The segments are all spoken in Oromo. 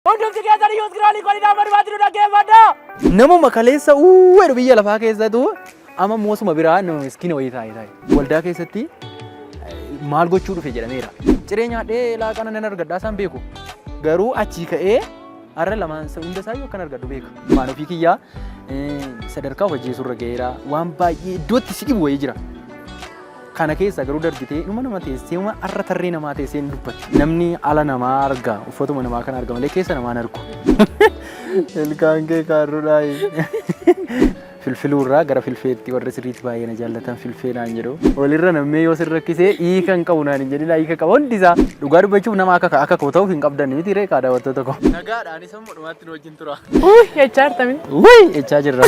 hundumti keessan iyyuu iskiraanii qolidhaa madumaatti nu dhaggeeffadha. Namuma kaleessa uwweedhu biyya lafaa keessatu amma moosuma biraa nama miskiina wayii taa'e. Waldaa keessatti maal gochuu dhufe jedhameera. Ciree nyaadhee laaqana nan argadhaa isaan beeku. Garuu achii ka'ee har'a lamaan hunda isaa yoo kan argadhu beeka. Maan ofii kiyyaa sadarkaa hojjeesurra ga'eera. Waan baay'ee iddootti si dhibu wayii jira. Kana keessa garuu darbitee dhuma nama teessee har'a tarree namaa teessee ni dubbatti. Namni ala namaa arga uffatuma namaa kan arga malee keessa namaan argu. Ilkaan kee kaarrudhaa. Filfiluurraa gara filfeetti warra sirriitti baay'ee na jaallatan filfee naan jedhu. Walirra nammee yoo sirra rakkisee hiika hin qabu naan hin jedhin hiika qaba hundisaa. Dhugaa dubbachuuf nama akka koo ta'uuf hin qabdan miti ree daawwattoota koo. Nagaadhaanis ammoo dhumaatti nu wajjin tura. Jechaa artami. Jechaa jirra.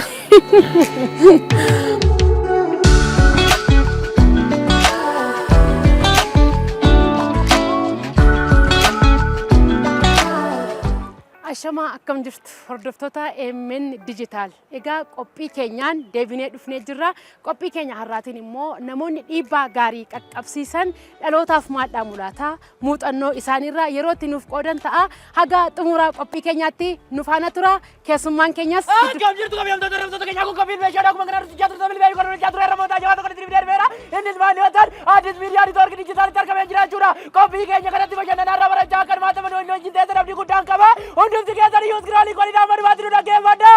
Ashama akkam jirtu hordoftoota AMN Digital. Egaa qophii keenyaan deebinee dhufnee jirra. Qophii keenya har'aatiin immoo namoonni dhiibbaa gaarii qaqqabsiisan dhalootaaf maadhaa mul'ata. Muuxannoo isaaniirraa yeroo itti nuuf qoodan ta'a. Haga xumuraa qophii keenyaatti nu faana tura. Keessummaan keenyas akkam jirtu kabajamtoota hordoftoota keenyaa kun qophii meeshaadhaa akkuma kana hojjechaa turte bilbilee kun hojjechaa ture ramootaa jabaa tokko itti darbeera. Innis maal yoo ta'an addis miidiyaa neetwoorkii dijitaalitti argamee jiraachuudha. Qophii keenya kanatti bashannanaarraa barachaa akka hirmaata madoonni wajjin teessan abdii guddaan qaba. Hundumti keessan iyyuu iskiraanii qolidhaa madumaatti nu dhaggeeffadha.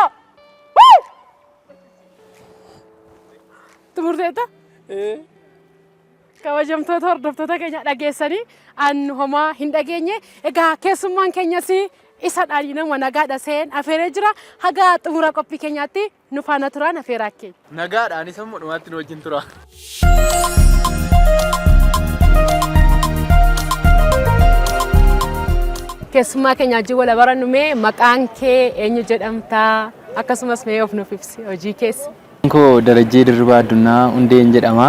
Xumurteetta? Kabajamtoota hordoftoota keenya dhageessanii an homaa hin dhageenye. Egaa keessummaan keenyas isa dhaadhii nama nagaadha seen afeeree jira. Haga xumura qophii keenyaatti nu faana turaan afeeraa keenya. Nagaadhaanis ammoo dhumaatti nu wajjin tura. Keessummaa keenya wajjin wal barannu mee maqaan kee eenyu jedhamtaa? Akkasumas mee of nuuf ibsi hojii keessa. Koo Darajjee Dirribaa Addunyaa Hundeen jedhama.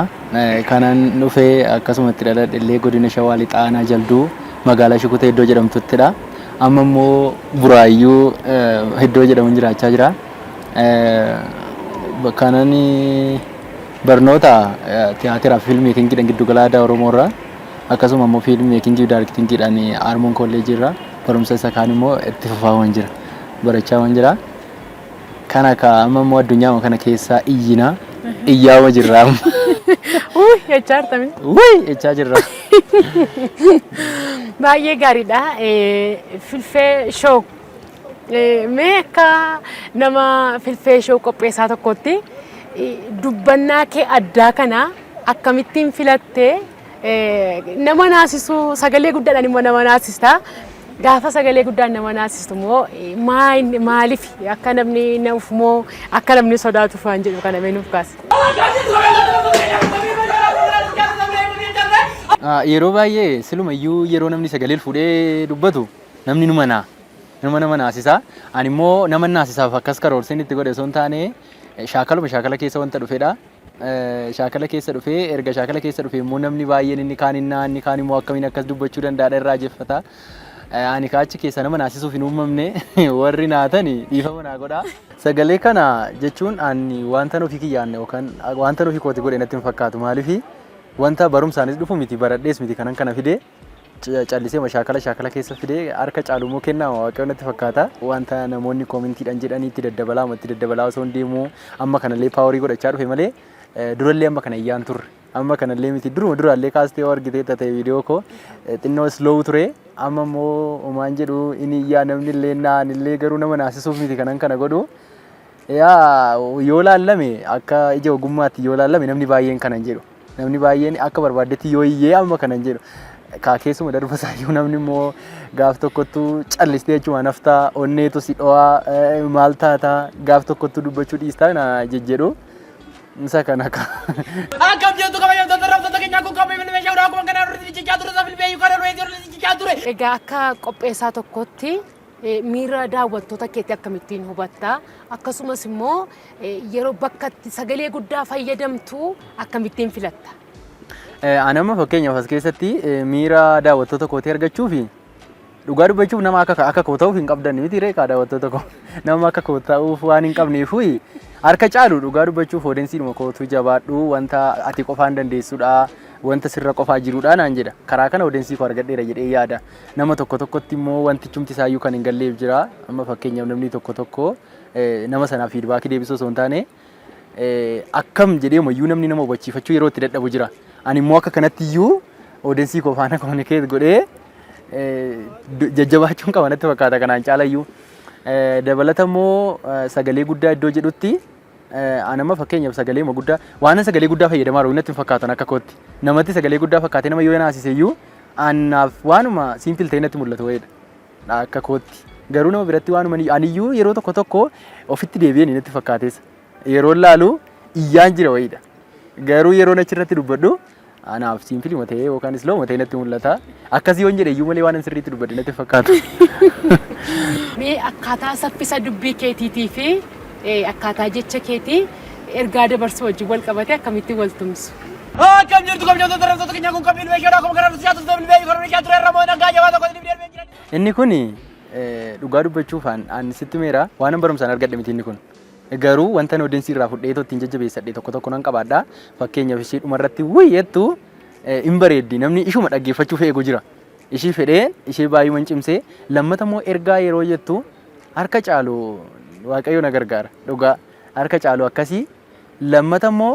Kanan dhufee akkasumatti dhaladhee godina Shawaa Lixaanaa Jalduu magaalaa Shukutee iddoo jedhamtuttidha. Amma immoo Buraayyuu iddoo jedhamuun jiraachaa jira. Kanan barnoota tiyaatiraa fi fiilmii meekiingiidhaan giddu gala aadaa Oromoorraa akkasuma immoo fiilmii meekiingii fi daarektiingiidhaan Armoon kolleejiirra barumsa isa kaan immoo itti fufaa jira. Barachaa jira. Kana amma immoo addunyaa kana keessaa iyyaa jirra. Jechaa artami. Jechaa jirra. Baay'ee gaariidha. Filfee show. Mee akka nama filfee show qopheessaa tokkotti dubbannaa kee addaa kana akkamittiin filattee nama naasisuu sagalee guddaadhaan immoo nama naasista. Gaafa sagalee guddaan nama naasistu immoo maaliif akka namni nuuf moo akka namni sodaatuuf waan jedhu kana mee nuuf kaasi. Yeroo baay'ee silumayyuu yeroo namni sagalee fuudhee dubbatu namni nama naasisa. Ani immoo nama naasisaaf akkas karoorsiin itti godhe osoo hin taane shaakala keessa wanta dhufedha. Shaakala keessa dhufee erga shaakala keessa dhufee immoo namni baay'een inni kaan immoo akkamiin akkas dubbachuu danda'adha irraa jeffata. Ani kaachi keessa nama naasisuuf hin uumamne warri naatan dhiifama naa godha. Sagalee kana jechuun ani wanta nuuf kiyyaanne yookaan wanta nuuf kooti godhe natti hin fakkaatu. Maaliif wanta barumsaanis dhufu miti baradhees miti kanan kana fide callisee shaakala keessa fide harka caalu immoo kennaa waaqayyoon natti fakkaata. Wanta namoonni koomintiidhaan jedhanii itti daddabalaa osoo hin deemu amma kanallee paaworii godhachaa dhufe malee durallee amma kana iyyaan turre. Amma kanallee miti durallee kaastee argitee ta'e viidiyoo koo xinnoo slow ture. Amma immoo maan jedhu inni iyyaa namni illee naanillee garuu nama naasisuuf miti kanan kana godhu. Yoo laallame akka ija ogummaatti yoo laallame namni baay'een kanan jedhu. Namni baay'een akka barbaadetti yoo iyyee amma kanan jedhu. Keessuma darba saayyuu namni immoo gaaf tokkottu callistee jechuudha naftaa onneetu si dho'aa maal taataa gaaf tokkottu dubbachuu dhiistaa na jejjedhu. Isa kana akka. Akkam jirtu kabajamtoota hordoftoota keenyaa kun qophii meeshaadhaa akkuma kana irratti jechaa ture filfee kana irratti jechaa ture. Egaa akka qopheessaa tokkotti miira daawwattoota keetti akkamittiin hubatta? Akkasumas immoo yeroo bakka sagalee guddaa fayyadamtu akkamittiin filatta? Ani amma fakkeenyaaf as keessatti miira daawwattoota kootii argachuuf dhugaa dubbachuuf nama akka koo ta'uuf hin qabdan miti ree kaadha wattoota koo nama akka koo ta'uuf waan hin qabneef harka caalu dhugaa dubbachuuf odensiidhuma kootu jabaadhu wanta ati qofaan dandeessudha wanta sirra qofaa jirudha naan jedha karaa kana odensii koo argadheera jedhee yaada nama tokko tokkotti immoo wantichumti isaayyuu kan hin galleef jira amma fakkeenyaaf namni tokko nama sanaaf fiidbaakii deebisuu osoo hin taane akkam jedhee mayyuu namni nama hubachiifachuu yeroo itti dadhabu jira ani immoo akka kanatti iyyuu odensii koo faana komunikeet godhee jajjabaachuun qaba natti fakkaata kanaan caalayyuu dabalata immoo sagalee guddaa iddoo jedhutti anama fakkeenyaaf sagalee guddaa waan sagalee guddaa fayyadamaa jiru natti fakkaatan akka kootti namatti sagalee guddaa fakkaatee nama yoo naasise iyyuu annaaf waanuma simple ta'e natti mul'atu wayiidha akka kootti garuu nama biratti waanuma aniyyuu yeroo tokko ofitti deebi'een natti fakkaateessa yeroo laalu iyyaan jira wayiidha garuu yeroo achirratti dubbadhu anaaf simple matee yookaan slow matee natti mul'ata akkasii yoon jedhe iyyuu malee waan sirriitti dubbadhe natti fakkaatu. Mee akkaataa saffisa dubbii keetiitii fi akkaataa jecha keetii ergaa dabarsuu wajjin wal qabatee akkamitti wal tumsu? Akkam jirtu kabajamtoota dargaggoota keenya kun kan Filfe shoodhaa akkuma kanaan siyaasa Filfe kan ture irra moo nagaa jabaa tokko ni darbee jira. Inni kun dhugaa dubbachuuf ani sitti meera waan barumsaan argadhe miti inni kun. Garuu wanta odensii irraa fudhee ittiin jajjabeessadhe tokko nan qabaadha. Fakkeenyaaf ishee dhumarratti wayyeettu hin bareeddi namni ishuma dhaggeeffachuuf eegu jira. Ishii fedhee ishee baay'ee cimsee lammata immoo ergaa yeroo jettu harka caalu waaqayyo na gargaara dhugaa harka caalu akkasii lammata immoo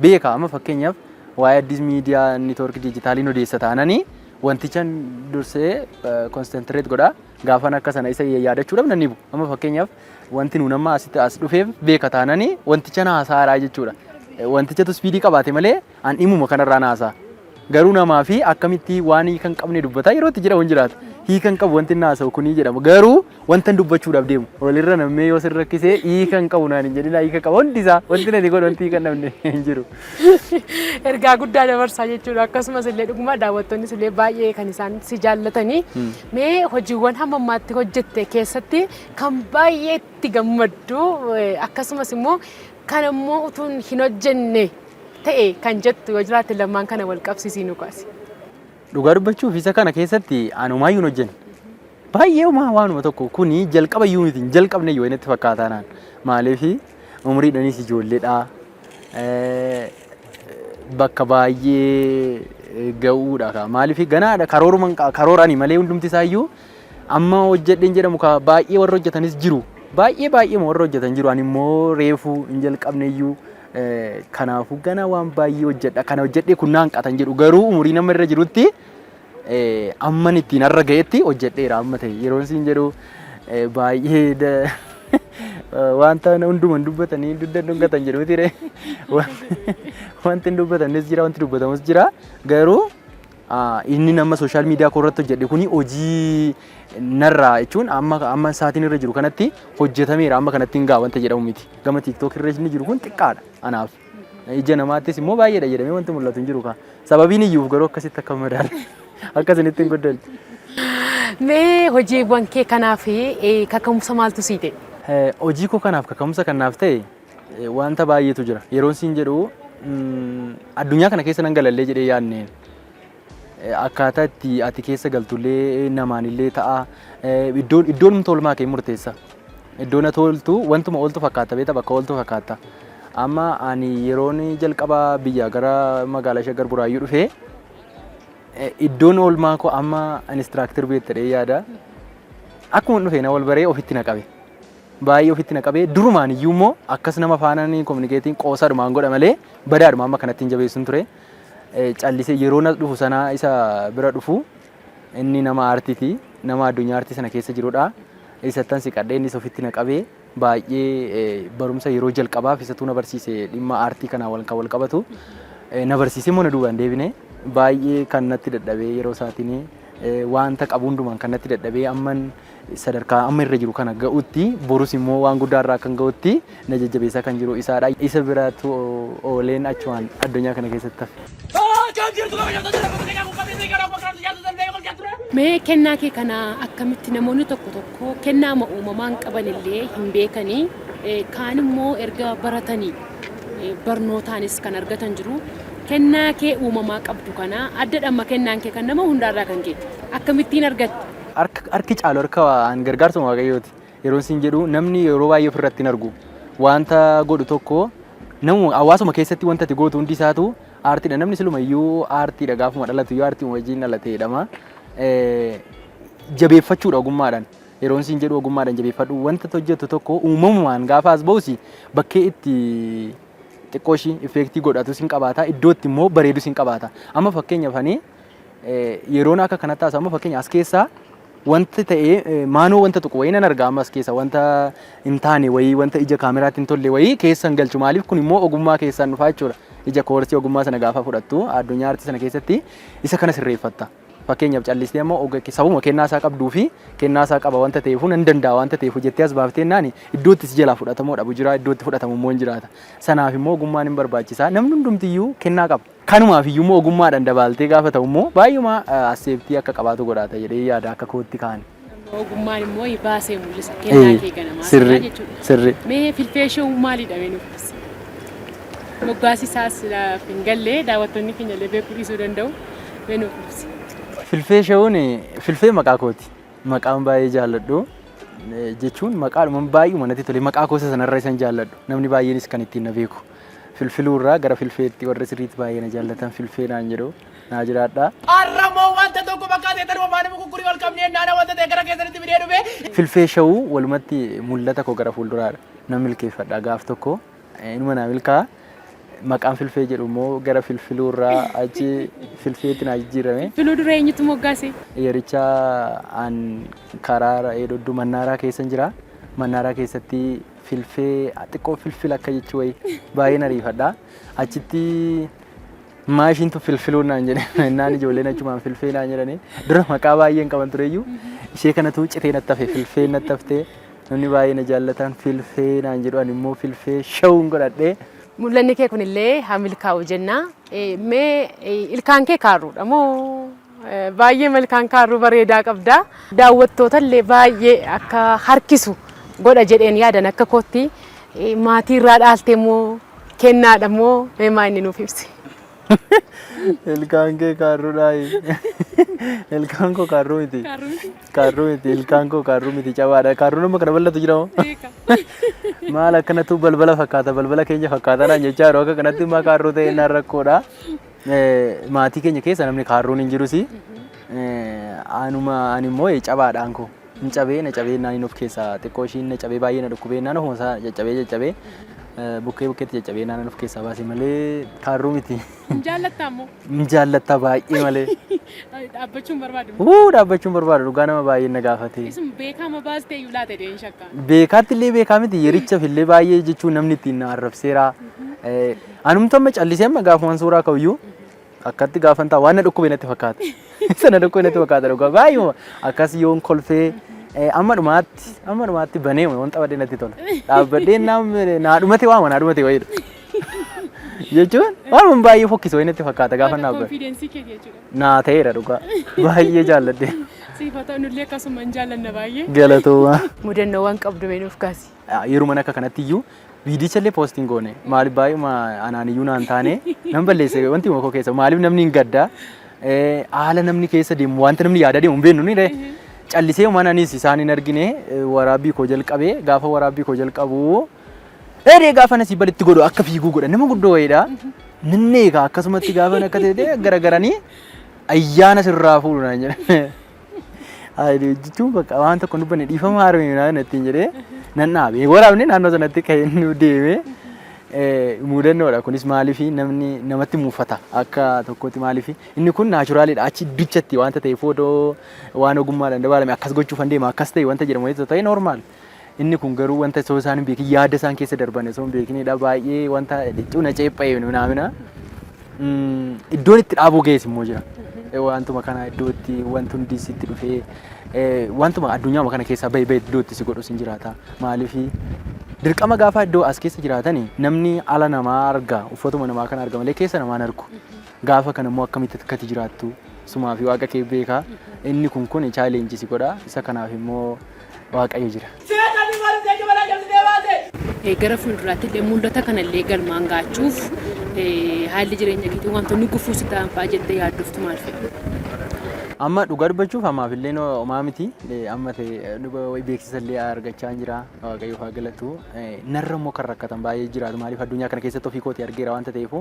beeka amma fakkeenyaaf waa'ee addis miidiyaa neetwoorkii dijitaaliin odeessa taananii wantichan dursee konsentriit godha gaafan akka sana isa yaadachuudhaaf nan dhibu amma fakkeenyaaf wanti nuun amma asitti as dhufeef beeka taananii wanticha haasa'aa jechuudha wantichatu spiidii qabaate malee an dhimuma kanarraa haasa'a garuu namaa fi akkamitti waan hiikan qabne dubbataa yeroo itti jedhamu jiraata hiikan qabu wanti haasa'u kunii jedhama garuu wanta dubbachuudhaaf deemu walirra namee yoo sirra rakkisee hiikan qabu naan hin jedhina hiika qaba hundi isaa wanti nani godhu wanti hiikan dhabne hin jiru. Ergaa guddaa dabarsaa jechuudha akkasumas illee dhuguma daawwattoonnis illee baay'ee kan isaan si jaallatanii mee hojiiwwan hamma ammaatti hojjette keessatti kan baay'ee itti gammaddu akkasumas immoo kan immoo utuun hin hojjenne ta'e kan jettu yoo jiraate lamaan kana wal qabsiisii nu kaasi. Dhugaa dubbachuuf isa kana keessatti anumaayyuu hojjenne baay'ee waanuma tokko kuni jalqaba iyyuu miti jalqabne yoo inni fakkaataa naan maaliif umriidhanis ijoolleedha bakka baay'ee ga'uudha maaliif ganaadha karoorani malee hundumti isaayyuu amma hojjedheen jedhamu baay'ee warra hojjetanis jiru baay'ee warra hojjetan jiru ani immoo reefuu hin jalqabne iyyuu kanaafuu gana waan baay'ee hojjedha kana hojjedhee kun naan qatan jedhu garuu umurii nama irra jirutti amman ittiin har'a ga'etti hojjedheera amma ta'e yeroon siin jedhu baay'ee wanta hundumaan dubbatanii dudda dhungatan jedhu miti wanti dubbatanis jira wanti dubbatamus jira garuu inni nama sooshaal miidiyaa koorratti hojjedhe kuni hojii narraa jechuun amma saatiin irra jiru kanatti hojjetameera amma kanatti hin gaa wanta jedhamu miti gama tiiktook irra inni jiru kun xiqqaadha anaaf ija namaattis immoo baay'eedha jedhamee wanti mul'atu hin jiru ka sababiin iyyuuf garuu akkasitti akka madaala akkasinitti hin goddan. Mee hojiiwwan kee kanaaf kaka'umsa maaltu sii ta'e? Hojii koo kanaaf kaka'umsa kanaaf ta'e wanta baay'eetu jira yeroon siin jedhu addunyaa kana keessa nan galallee jedhee yaadne akkaataa itti ati keessa galtullee namaanillee ta'a iddoon tolmaa kee murteessa iddoon toltu wantuma ooltu fakkaata beeta bakka ooltu fakkaata amma ani yeroon jalqaba biyya gara magaalaa Shaggar Buraayyuu dhufee iddoon oolmaa koo amma inistiraaktir beettadhee yaada akkuma dhufee na wal baree ofitti na qabe baay'ee ofitti na qabee durumaan iyyuu immoo akkas nama faanaan kominikeetiin qoosaadhumaan godha malee badaadhuma amma kanatti hin jabeessuun ture. Callisee yeroo na dhufu sana isa bira dhufu inni nama aartiiti nama addunyaa aartii sana keessa jirudha isattan siqadhee innis ofitti na qabee baay'ee barumsa yeroo jalqabaaf isatu na barsiise dhimma aartii kanaa wal qabatu na barsiisee moo na duubaan deebine baay'ee kan natti dadhabee yeroo isaatiin wanta qabu hundumaan kan natti dadhabee amman sadarkaa amma irra jiru kana ga'utti borus immoo waan guddaa irraa kan ga'utti na jajjabeessaa kan jiru isaadha isa biraatu ooleen achumaan addunyaa kana keessatti hafe. Mee kennaa kee kana akkamitti namoonni tokko kennaa uumamaan qaban illee hin beekanii kaan immoo erga baratanii barnootaanis kan argatan jiru kennaa kee uumamaa qabdu kana adda dhamma kennaan kee kan nama hundaarraa kan kee akkamittiin argatte harki caalu harka waan gargaarsuma waaqayyooti. Yeroo isin jedhu namni yeroo baay'ee ofirratti hin argu. Wanta godhu tokko namu hawaasuma keessatti wanta ati gootu hundi isaatu aartiidha. Namni silumayyuu aartiidha gaafuma dhalatu yoo aartii wajjin dhalateedhama. Jabeeffachuudha ogummaadhaan. Yeroo isin jedhu ogummaadhaan jabeeffadhu wanta hojjetu tokko uumamumaan gaafa as ba'usi bakkee itti xiqqooshi effektii godhatu sin qabaata. Iddootti immoo bareedu sin qabaata. Amma fakkeenyaaf ani yeroon akka kanatti taasisu amma fakkeenya as keessaa wanta ta'ee maanoo wanta tokko wayii nan argaa amma as keessa wanta hin taane wayii wanta ija kaameraatti hin tolle wayii keessan galchu maaliif kun immoo ogummaa keessaan dhufaa jechuudha. Ija koorsii ogummaa sana gaafa fudhattu addunyaa aartii sana keessatti isa kana sirreeffatta. Fakkeenyaaf callistee ammoo sabuma kennaa isaa qabduu fi kennaa isaa qaba wanta ta'eef nan danda'a wanta ta'eef jettee as baaftee naani iddootti si jalaa fudhatamoo dhabu jira iddootti fudhatamu immoo hin jiraata. Sanaaf immoo ogummaan hin barbaachisaa namni hundumtiyyuu kennaa qaba. Kanumaaf iyyuu immoo ogummaadhaan dabaltee gaafa ta'u immoo baay'uma asseeftii akka qabaatu godhaata jedhee yaada akka kootti kaane. Ogummaan immoo baasee mul'isa kennaa kee ganamaa jechuudha. Sirri. Mee filfee showuu maalidha nuufis? Moggaasisaas hin gallee daawwattoonni keenya illee beekuu dhiisuu danda'u. Mee nuufis? Filfee showuun filfee maqaa kooti. Maqaan baay'ee jaalladhu. Jechuun maqaadhuma baay'uma natti tole maqaa koosa sanarra isan jaalladhu. Namni baay'eenis kan ittiin na beeku. Filfiluurraa gara filfeetti warra sirriitti baay'ee na jaallatan filfee naan jedhu naa jiraadha. Arramoo wanta tokko bakka ta'e taruma maanaam gurgurii wal qabnee naana wanta ta'e gara keessatti fidee dhufe. Filfee showuu walumatti mul'ata koo gara fuulduraadha. Nan milkeeffadha gaaf tokko inuma naa milkaa. Maqaan filfee jedhu immoo gara filfiluurraa achi filfeetti naa jijjiirame. Filuu dura eenyutu moggaase? Yericha an karaa eedoddu mannaaraa keessa jira. Mannaaraa keessatti filfee xiqqoo filfil akka jechuu wayii baay'ee nariifadha. Achitti maashiintu filfiluu naan jedhe naan ijoolleen achumaan filfee naan jedhani dura maqaa baay'een qaban tureyyuu ishee kanatu citee natti hafe filfee natti haftee namni baay'ee na jaallatan filfee naan jedhu ani immoo filfee shawuun godhadhee. Mul'anni kee kunillee haa milkaa'u jenna. Mee ilkaan kee kaarruudha moo baay'ee ilkaan kaarruu bareedaa qabda. Daawwattoota illee baay'ee akka harkisu godha jedheen yaadan akka kootti maatii irraa dhaaltee moo kennaadha moo mee maa inni nuuf ibsi. Ilkaan kee kaarruudhaayi. Ilkaan koo kaarruu miti. Kaarruu miti ilkaan koo kaarruu miti cabaadha. Kaarruu nama kana bal'atu jira moo? Maal akkanatu balbala fakkaata balbala keenya fakkaata naan jechaa yeroo akka kanatti immoo kaarruu ta'e naan rakkoodha. Maatii keenya keessa namni kaarruun hin jirusi. Ani immoo cabaadhaan koo. Hin cabee na cabee naan of keessaa xiqqoo ishiin na cabee baay'ee na dhukkubee naan ofuma isaa caccabee bukkeetti caccabee naan of keessaa baasee malee kaarruu miti. Jaallattaa moo? Jaallattaa baay'ee malee. Dhaabbachuun barbaadu. Dhaabbachuun barbaadu dhugaa nama baay'ee na gaafate. Isin beekama baastee iyyuu laata dee'n shakka. Beekaatti illee beekaa miti yericha fillee baay'ee jechuun namni ittiin na arrabseera. Anumtu amma callisee amma gaafumaan suuraa ka'uyyuu akkatti gaafan ta'a waan na dhukkubee natti fakkaata. Sana dhukkubee natti fakkaata dhugaa baay'ee akkas yoon kolfee amma dhumaatti banee wanta badee natti tola. Dhaabbadhee naa dhumate waama naa dhumate wayiidha. Jechuun waan baay'ee fokkisoo wayii natti fakkaata gaafa naa godhe. Konfiidensii kee jechuudha. Naa ta'eera dhugaa baay'ee jaalladhe. Siifata nullee akkasuma hin jaallanna baay'ee. Galatooma. Mudannoowwan qabdu nuuf kaasi. Yeroo mana akka kanatti iyyuu viidicha illee poostiin goone maaliif baay'uma anaan iyyuu naan taane nan balleesse wanti mokoo keessa maaliif namni hin gadda haala namni keessa deemu wanta namni yaada deemu hin beeknu ni dha. Callisee uumananis isaan hin argine waraabbii koo jalqabee gaafa waraabbii koo jalqabu gaafa nasi balitti godhu akka fiiguu godha nama guddoo wayiidha. Ninni egaa akkasumatti gaafa akka ta'e garagaranii ayyaana sirraa fuudhu naan jedhe. Jechuun bakka waan tokko dubbanne dhiifama haaromee natti hin jedhee nan dhaabe waraabni naannoo sanatti ka'ee nu deeme mudannoodha. Kunis maaliif namatti muufata akka tokkotti maaliif inni kun naachuraalidha achi duchatti wanta ta'e footoo waan ogummaadhaan dabalame akkas gochuuf deema akkas ta'e wanta jedhamu ta'e normaal. Inni kun garuu wanta osoo isaan hin beekin yaada isaan keessa darban osoo hin beekinidha baay'ee wanta cuna ceepha'ee naamina iddoon itti dhaabuu geessu immoo jira. Wantuma kana iddootti wanti hundi sitti dhufee wantuma addunyaa kana keessaa baay'ee iddootti si godhu sin jiraata. Maaliif dirqama gaafa iddoo as keessa jiraatani namni ala namaa arga uffatuma namaa kana arga malee keessa namaan argu. Gaafa kana immoo akkamitti akkati jiraattu sumaa fi waaqa kee beeka. Inni kun challenge si godha isa kanaaf immoo waaqayyo jira. Gara fuulduraatti illee mul'ata kanallee galmaan gaachuuf haalli jireenya keetii wantoonni gufuu si ta'an fa'aa jettee yaaddoftu maal fa'i? Amma dhugaa dubbachuuf ammaaf illee homaa miti. Amma ta'e beeksisa illee argachaa jira. Waaqayyoof haa galatu. Narra immoo kan rakkatan baay'ee jiraatu. Maaliif addunyaa kana keessatti ofii kootii argeera waanta ta'eef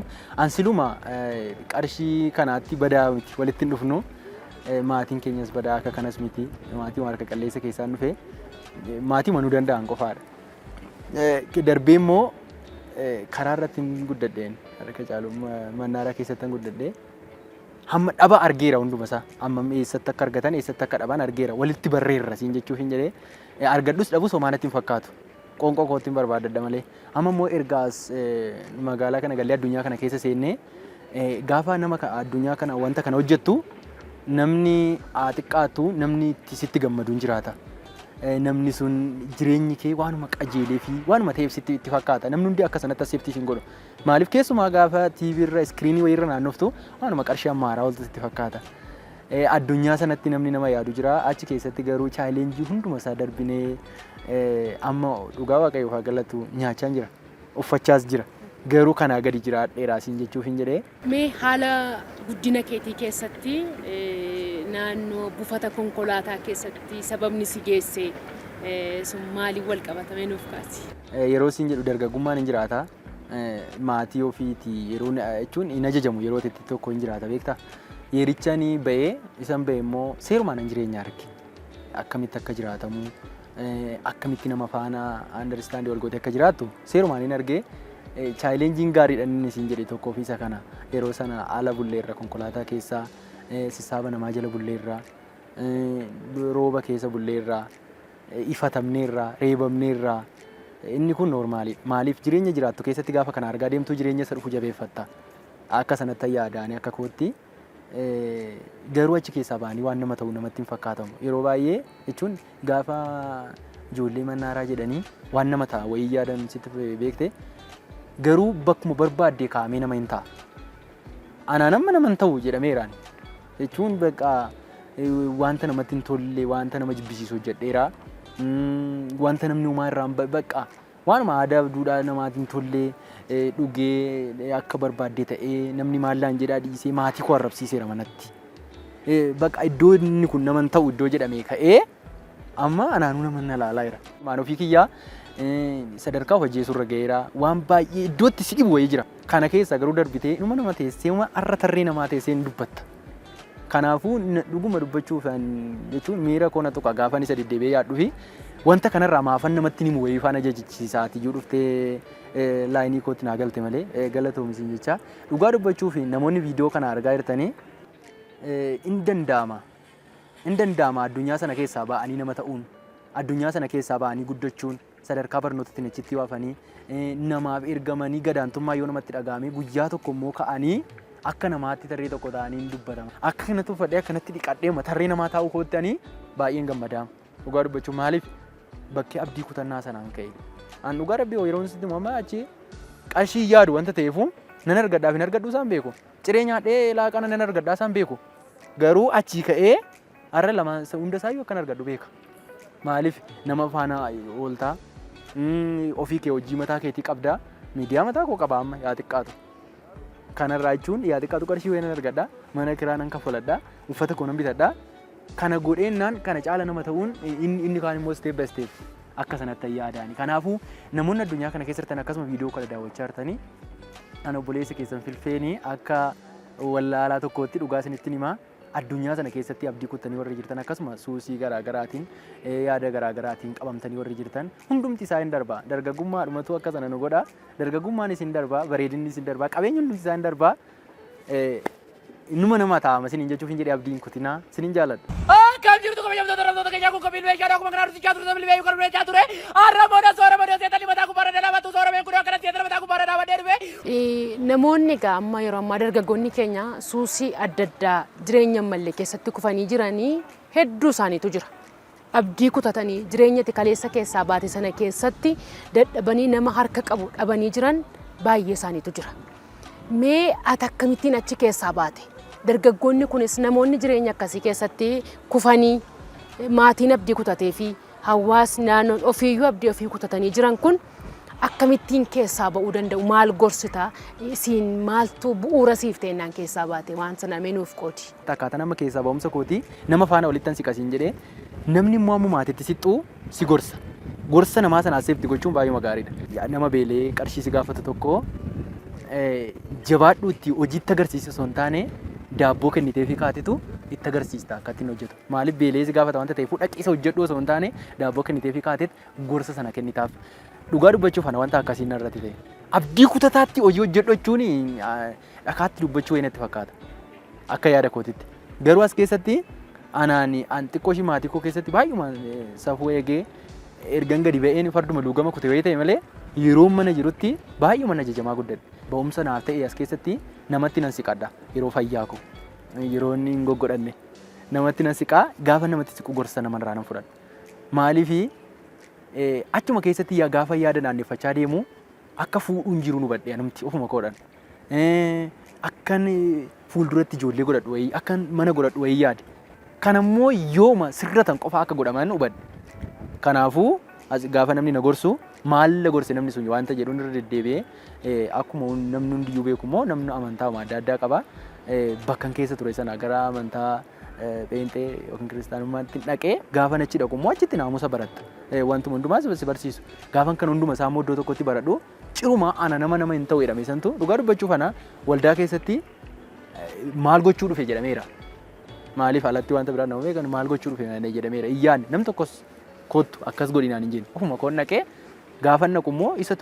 ansiluma qarshii kanaatti badaa miti walitti hin dhufnu. Maatiin keenyas badaa akka kanas miti. Maatii harka qalleessa keessaan dhufe maatii manuu danda'an qofaadha. Darbee immoo karaa irratti hin guddadheen harka caalu mannaaraa keessatti hin guddadhee. Hamma dhaba argeera hundumasaa amma eessatti akka argatan eessatti akka dhaban argeera walitti barreerra siin jechuuf hin jedhee argadhus dhabus homaanatti hin fakkaatu qoonqoo kootti hin barbaadadha malee amma immoo ergaas magaalaa kana gallee addunyaa kana keessa seennee gaafa nama addunyaa kana wanta kana hojjettu namni xiqqaatu namni sitti gammadu hin jiraata. Namni sun jireenyi kee waanuma qajeelee fi waanuma ta'eef sitti itti fakkaata. Namni hundi akka sanatti asseeftii hin godhu. Maaliif keessumaa gaafa TV irra iskiriinii wayirra naannoftu waanuma qarshii ammaaraa oltu sitti fakkaata. Addunyaa sanatti namni nama yaadu jira. Achi keessatti garuu chaalenjii hunduma isaa darbinee amma dhugaa waaqayyoof haa galatu nyaachaa jira. Uffachaas jira. Garuu kanaa gadi jiraadheeraa siin jechuuf hin jedhee. Mee haala guddina keetii keessatti naannoo buufata konkolaataa keessatti sababni si geesse sun maaliin wal qabatame nuuf kaasi? Yeroo siin jedhu dargaggummaan hin jiraata. Maatii ofiiti yeroo jechuun hin ajajamu yeroo itti tokko hin jiraata beektaa? Yeericha ni ba'ee isan ba'e immoo seerumaan hin jireenya arge. Akkamitti akka jiraatamu akkamitti nama faana understand wal gootee akka jiraattu seerumaan hin argee. Chaalenjiin gaariidhaan inni siin jedhe tokko ofiisa kana yeroo sana ala bulleerra konkolaataa keessaa sissaaba namaa jala bulleerra rooba keessa bulleerra ifatamneerra reebamneerra inni kun noormaali maaliif jireenya jiraattu keessatti gaafa kana argaa deemtuu jireenya isa dhufu jabeeffatta akka sanatti yaadaanii akka kootti garuu achi keessaa ba'anii waan nama ta'u namatti hin fakkaatamu yeroo baay'ee jechuun gaafa ijoollee mannaaraa jedhanii waan nama ta'a wayii yaadan sitti beekte. Garuu bakkuma barbaadde kaa'amee nama hin ta'a. Anaan amma nama hin ta'u jedhameeraan. Jechuun bakka wanta namatti hin tolle, wanta nama jibbisiisu hojjedheera. Wanta namni uumaa irraan bakka waanuma aadaa duudhaa namaatti hin tolle dhugee akka barbaadde ta'ee namni maallaan jedhaa dhiisee maatii koo arrabsiiseera manatti. Bakka iddoo inni kun nama hin ta'u iddoo jedhamee ka'ee amma anaanuu nama hin ilaalaa jira. Maan ofii kiyyaa sadarkaa hojjeessu irra ga'eera waan baay'ee iddootti si dhibu wayii jira. Kana keessa garuu darbitee nama teessee har'a tarree namaa teessee hin dubbatta. Kanaafuu dhuguma dubbachuuf jechuun miira koona tokko gaafan isa deddeebi'ee yaaduu fi wanta kanarraa maafan namatti himu wayii faana jajjachiisaati iyyuu dhuftee laayinii kootti naa galte malee galatoomisin jecha dhugaa dubbachuuf namoonni viidiyoo kana argaa jirtanii hin danda'ama addunyaa sana keessaa ba'anii nama ta'uun addunyaa sana keessaa ba'anii guddachuun sadarkaa barnootatti achitti waafanii namaaf ergamanii gadaantummaa yoo namatti dhagaamee guyyaa tokko immoo ka'anii akka namaatti tarree tokko ta'anii hin dubbatama. Akka kanatti uffadhee akkanatti dhiqadhee tarree namaa taa'uu koottanii baay'een gammadaama. Dhugaa dubbachuu maaliif bakkee abdii kutannaa sanaan ka'e. An dhugaa rabbii yeroo inni sitti mammaa achi qarshii yaadu wanta ta'eefu nan argadhaaf hin argadhuu isaan beeku. Ciree nyaadhee laaqana nan argadhaa isaan beeku. Garuu achii ka'ee har'a lama hunda isaayyuu akkan argadhu beeka. Maaliif nama faana ooltaa ofii kee hojii mataa keetii qabdaa miidiyaa mataa koo qaba amma yaa xiqqaatu. Kanarraa jechuun yaa xiqqaatu qarshii wayii nan argadhaa mana kiraa nan kaffaladhaa uffata koo nan bitadhaa kana godheennaan kana caala nama ta'uun inni kaan immoo step by step akka sanatti yaadaani. Kanaafuu namoonni addunyaa kana keessatti akkasuma viidiyoo kana daawwachaa jirtanii ana obboleessa keessan filfeenii akka wallaalaa tokkootti dhugaa isinitti himaa. Addunyaa sana keessatti abdii kuttanii warri jirtan akkasuma suusii garaagaraatiin yaada garaagaraatiin qabamtanii warri jirtan hundumti isaa hin darba. Dargaggummaa dhumatu akka sana nu godha. Dargaggummaan isin darba, bareedinni isin darba, qabeenyi hundumti isaa hin darba. Numa nama taa'ama isiniin jechuuf hin jedhee abdiin kutinaa isiniin jaalladha. Kan jirtu kabajamtoota dargaggoota keenyaa kun qabiin meeshaa akkuma kanaa rutichaa ture sabni beeku kan rutichaa ture arramoodha sooramaadha seetanii mataa gubbaarra dalaabatu soorameen kun akkanatti seetanii mataa gubbaarra dhaabadhee dhufe. Namoonni egaa amma yeroo ammaa dargaggoonni keenya suusii adda addaa jireenya mallee keessatti kufanii jiranii hedduu isaaniitu jira. Abdii kutatanii jireenya kaleessa keessaa baate sana keessatti dadhabanii nama harka qabu dhabanii jiran baay'ee isaaniitu jira. Mee ati akkamittiin achi keessaa baate? Dargaggoonni kunis namoonni jireenya akkasii keessatti kufanii maatiin abdii kutatee fi hawaasni naannoon ofiiyyuu abdii ofii kutatanii jiran kun akkamittiin keessaa ba'uu danda'u maal gorsita siin maaltu bu'uura siif ta'ennaan keessaa baate waan sana nuuf qoodi. Akkaataa nama keessaa ba'umsa kooti nama faana walittan si qasiin jedhee namni immoo amma maatiitti sixxuu si gorsa. Gorsa namaa sanaa seefti gochuun baay'ee gaariidha. Nama beelee qarshii si gaafatu tokko jabaadhuu itti hojiitti agarsiisa osoo hin taane daabboo kennitee fi kaatitu itti agarsiista akka ittiin hojjetu. Maaliif beelee si gaafata wanta ta'eef dhaqiisa hojjedhu osoo hin taane daabboo kennitee fi kaatitti gorsa sana kennitaaf. Dhugaa dubbachuuf ana wanta akkasiin irratti ta'e. Abdii kutataatti hojii hojjedhu jechuun dhakaatti dubbachuu wayii natti fakkaata. Akka yaada kootitti. Garuu as keessatti anaan xiqqoo ishii maatii koo keessatti baay'uma safuu eegee ergan gadi ba'een farduma luugama kutee wayii ta'e malee yeroo mana jirutti baay'uma na jajamaa guddadhe. Ba'umsa naaf ta'e as keessatti namatti nan siqadha yeroo fayyaa koo yeroo inni hin goggodhanne namatti nan siqaa gaafa namatti siqu gorsa namarraa nan fudhadha. Maaliifi achuma keessatti gaafa yaada naanneffachaa deemu akka fuudhuun jiru nu badhee namti ofuma koodhan. Akkan fuulduratti ijoollee godhadhu wayii akkan mana godhadhu wayii yaade. Kanammoo yooma sirratan qofa akka godhaman hubadhe. Kanaafuu gaafa namni na gorsu maalla gorse namni sun wanta jedhuun irra deddeebi'ee akkuma namni hundiyyuu beeku immoo namni amantaa adda addaa qaba. Bakkan keessa ture sana gara amantaa pheenxee yookiin kiristaanummaatti dhaqee gaafa achi dhaqu immoo achitti naamusa baratta. Wantuma hundumaa si barsiisu. Gaafan kan hunduma isaa iddoo tokkotti baradhu ciruma ana nama hin ta'u jedhame santu dhugaa dubbachuuf ana waldaa keessatti maal gochuu dhufe jedhameera. Maaliif alatti wanta biraan nama beekan maal gochuu dhufe jedhameera. Iyyaan nam tokkos kottu akkas godhinaan hin jennu. Ofuma koon dhaqee gaafa naqu immoo isa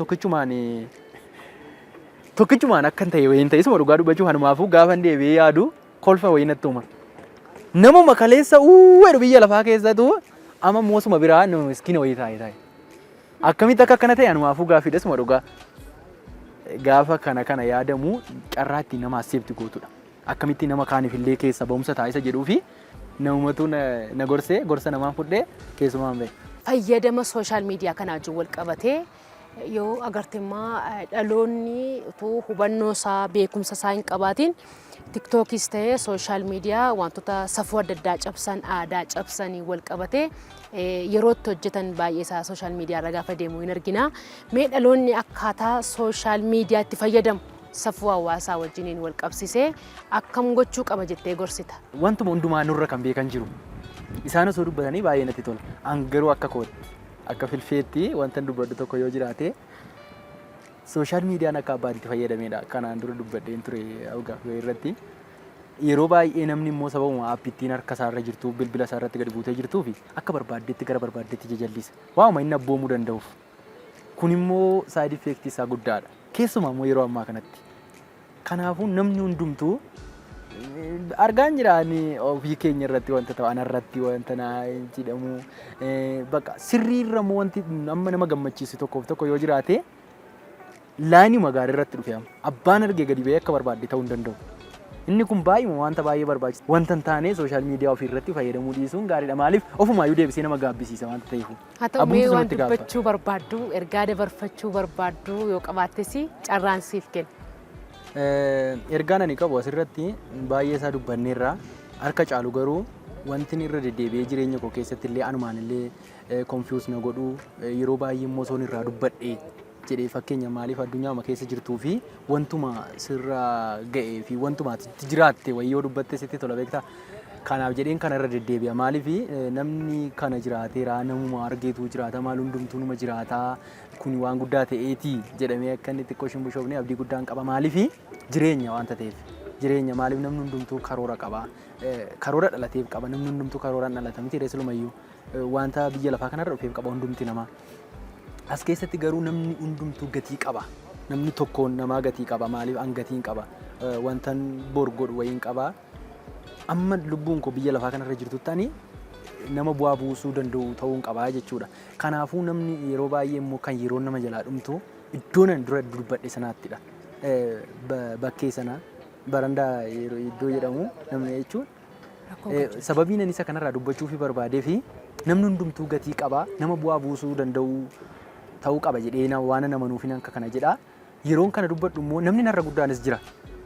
tokkichumaan akkan ta'e wayiin ta'e isuma dhugaa dubbachuuf hanumaafuu gaafa deebi'ee yaadu kolfa wayii natti uuma. Namuma kaleessa uwweedhu biyya lafaa keessatu amma moosuma biraa nama miskiina wayii taa'e. Akkamitti akka akkana ta'e hanumaafuu gaaffiidha isuma dhugaa. Gaafa kana yaadamu carraa ittiin nama asseefti gootudha. Akkamitti nama kaaniif illee keessa ba'umsa taa'isa jedhuu fi namumatu na gorsee gorsa namaan fudhee keessumaan ba'e. Fayyadama sooshaal miidiyaa kanaa wajjin wal qabatee yoo agarte immoo dhaloonni utuu hubannoo isaa beekumsa isaa hin qabaatiin tiktookis ta'ee sooshaal miidiyaa wantoota safuu adda addaa cabsan aadaa cabsanii wal qabatee yerootti hojjetan baay'ee isaa sooshaal miidiyaa irra gaafa deemu hin argina. Mee dhaloonni akkaataa sooshaal miidiyaa itti fayyadamu safuu hawaasaa wajjiniin wal qabsisee akkam gochuu qaba jettee gorsita? Wantuma hundumaa nurra kan beekan jiru. Isaan osoo dubbatanii baay'ee natti tola. An garuu akka kooti akka filfeetti wanta dubbadhu tokko yoo jiraate sooshaal miidiyaan akka abbaan itti fayyadamedha. Kanaan dura dubbadheen ture gaafii irratti. Yeroo baay'ee namni immoo sababuma aappittiin harka isaarra jirtu bilbila isaarratti gadi buutee jirtuu fi akka barbaaddetti gara barbaaddetti jajallisa. Waanuma inni abboomuu danda'uuf. Kun immoo saayid effeektii isaa guddaadha. Keessumaa immoo yeroo ammaa kanatti. Kanaafuu namni hundumtuu argaan jiraani ofii keenya irratti wanta ta'u anarratti wanta naa jedhamu bakka sirriirra immoo wanti amma nama gammachiisu tokko yoo jiraate laanii magaalaa irratti dhufe abbaan argee gadi ba'ee akka barbaadde ta'uu hin danda'u. Inni kun baay'ee wanta baay'ee barbaachisa. Wanta hin taane sooshaal miidiyaa ofii irratti fayyadamuu dhiisuun gaariidha. Maaliif ofumaayyuu deebisee nama gaabbisiisa wanta ta'eef. Haa ta'u mee waan dubbachuu barbaaddu ergaa dabarfachuu barbaaddu yoo qabaattes carraan siif kenna. Ergaan ani qabu asirratti baay'ee isaa dubbanneerra harka caalu garuu wanti irra deddeebi'ee jireenya koo keessatti illee anumaan illee konfiyuus na godhu yeroo baay'ee immoo soon irraa dubbadhee jedhee fakkeenya maaliif addunyaama keessa jirtuu fi wantuma sirra ga'ee fi wantuma jiraatte wayyoo dubbatte sitti tola beektaa. Kanaaf jedheen kana irra deddeebi'a maaliif namni kana jiraateera namuma argeetu jiraata maal hundumtuu numa jiraataa kun waan guddaa ta'eeti jedhamee akka inni xiqqoo shimbushoofnee abdii guddaan qaba maaliif jireenya wanta ta'eef jireenya maaliif namni hundumtuu karoora qaba karoora dhalateef qaba namni hundumtuu karooraan dhalata miti reeslumayyuu wanta biyya lafaa kanarra dhufeef qaba hundumti namaa. As keessatti garuu namni hundumtuu gatii qaba. Namni tokkoon namaa gatii qaba maaliif an gatiin qaba wantan bor godhu wayiin qaba. Amma lubbuun koo biyya lafaa kanarra jirtu ta'anii nama bu'aa buusuu danda'u ta'uun qabaa jechuudha. Kanaafuu namni yeroo baay'ee immoo kan yeroo nama jalaa dhumtu iddoo nan dura dubbadhe sanaattidha. Bakkee sana barandaa iddoo jedhamu namni jechuun sababii nan isa kanarraa dubbachuu fi barbaadee fi namni hundumtuu gatii qaba nama bu'aa buusuu danda'u ta'uu qaba jedhee waan nama nuuf akka kana jedha. Yeroon kana dubbadhu immoo namni narra guddaanis jira.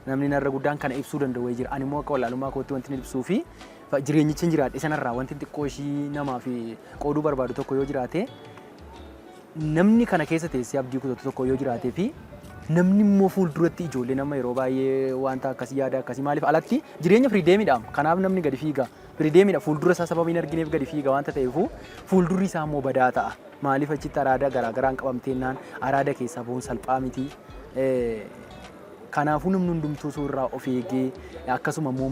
Namni narra guddaan kana ibsuu danda'u jira. Ani immoo akka walaalummaa kootti wanti ibsuu fi jireenyichi hin jiraadhe sanarraa wanti xiqqoo ishii namaa fi qooduu barbaadu tokko yoo jiraate namni kana keessa teessee abdii kutatu tokko yoo jiraatee fi namni immoo fuulduratti ijoollee nama yeroo baay'ee wanta akkasii yaada akkasii maaliif alatti jireenya firiideemiidha. Kanaaf namni gadi fiiga. Firiideemiidha fuuldura isaa sababii hin argineef gadi fiiga wanta ta'eefu fuuldurri isaa immoo badaa ta'a. Maaliif achitti araada garaagaraan qabamteennaan araada keessaa bahuun salphaa miti. Kanaafuu namni hundumtuu suuraa of eegee akkasuma immoo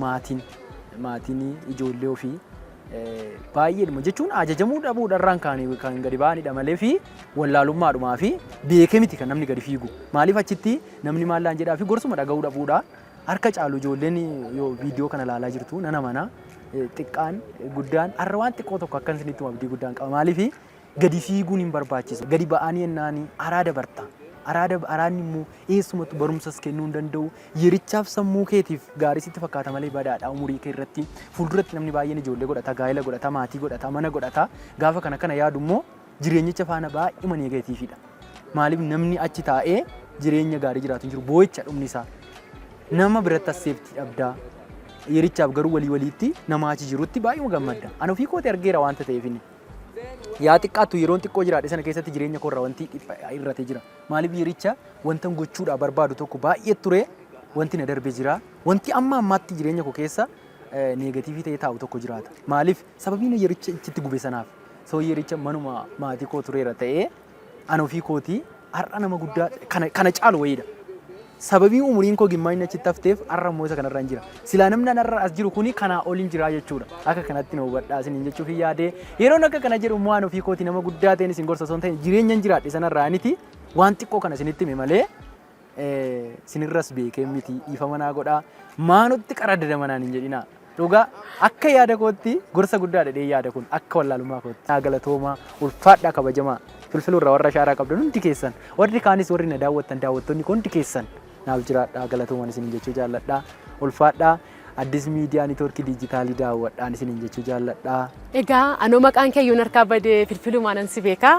maatiin ijoollee ofii baay'eedhuma jechuun ajajamuu dhabuudhaan kan gadi ba'anidha malee fi wallaalummaadhumaa fi beekee miti kan namni gadi fiigu. Maaliif achitti namni maallaan jedhaa fi gorsuma dhaga'uu dhabuudha. Harka caalu ijoolleen yoo viidiyoo kana ilaalaa jirtu nana mana xiqqaan guddaan har'a waan xiqqoo tokko akkan isinitti abdii guddaan qaba. Maaliif gadi fiiguun hin barbaachisu. Gadi ba'anii yennaanii araada barta. Araadni immoo eessumatti barumsas kennuu hin danda'u. Yerichaaf sammuu keetiif gaarii sitti fakkaata malee badaadha umurii kee irratti. Fuulduratti namni baay'een ijoollee godhata, gaa'ela godhata, maatii godhata, mana godhata. Gaafa kana yaadu immoo jireenyicha faana baay'ee neegatiividha. Maaliif namni achi taa'ee jireenya gaarii jiraatu hin jiru boo'icha dhumni isaa. Nama biratti asseeftii dhabdaa. Yerichaaf garuu waliitti nama achi jirutti baay'ee gammadda. Ani ofii kooti argeera waanta ta'eefini. Yaa xiqqaattu yeroon xiqqoo jiraadhe sana keessatti jireenya koorraa wanti irratee jira. Maaliif yericha wanta gochuudhaaf barbaadu tokko baay'ee ture wanti na darbee jira. Wanti amma ammaatti jireenya koo keessa neegatiivii ta'ee taa'u tokko jiraata. Maaliif sababiin yericha itti gube sanaaf soo yericha manuma maatii koo tureera ta'ee ani ofii kooti har'a nama guddaa kana caalu wayiidha. Sababii umuriin koo gimmaa'inni achitti hafteef har'a immoo isa kanarra hin jira. Silaa namni har'a as jiru kuni kana oliin jira jechuudha. Akka kanatti na hubadhaa isiniin jechuuf yaadee yeroon akka kana jedhu immoo ani ofii kooti nama guddaa ta'een isin gorsa osoo hin ta'in jireenya hin jiraadhe sanarraaniti waan xiqqoo kana isinitti hime malee isinirras beekee miti dhiifama naa godhaa maanutti qaradada manaan hin jedhina. Dhugaa akka yaada kootti gorsa guddaa dhadhee yaada kun akka wallaalummaa kootti. Naa galatoomaa ulfaadhaa kabajamaa filfilurraa warra shaaraa qabdan hundi keessan warri kaanis warri na daawwattoonni hundi keessan naaf jiraadhaa galatoomaan isiniin jechuu jaalladhaa ulfaadhaa addis miidiyaa niitoorkii diijitaalii daawwadhaan isiniin jechuu jaalladhaa. Egaa anoo maqaan keeyyoon harkaa badee filfilumaan ansi beekaa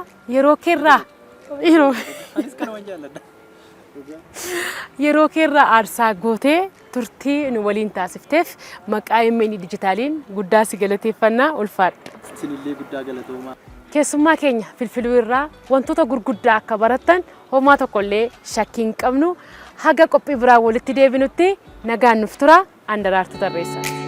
yeroo keerraa aarsaa gootee turtii nu waliin taasifteef maqaa AMN diijitaaliin guddaa si galateeffannaa ulfaadha. Isinillee guddaa galatoomaa. Keessummaa keenya filfiluu irraa wantoota gurguddaa akka barattan homaa tokkollee shakkii hin qabnu. Haga qophii biraa walitti deebinutti nagaan nuuf tura. Andaraartuu Tarreessaa.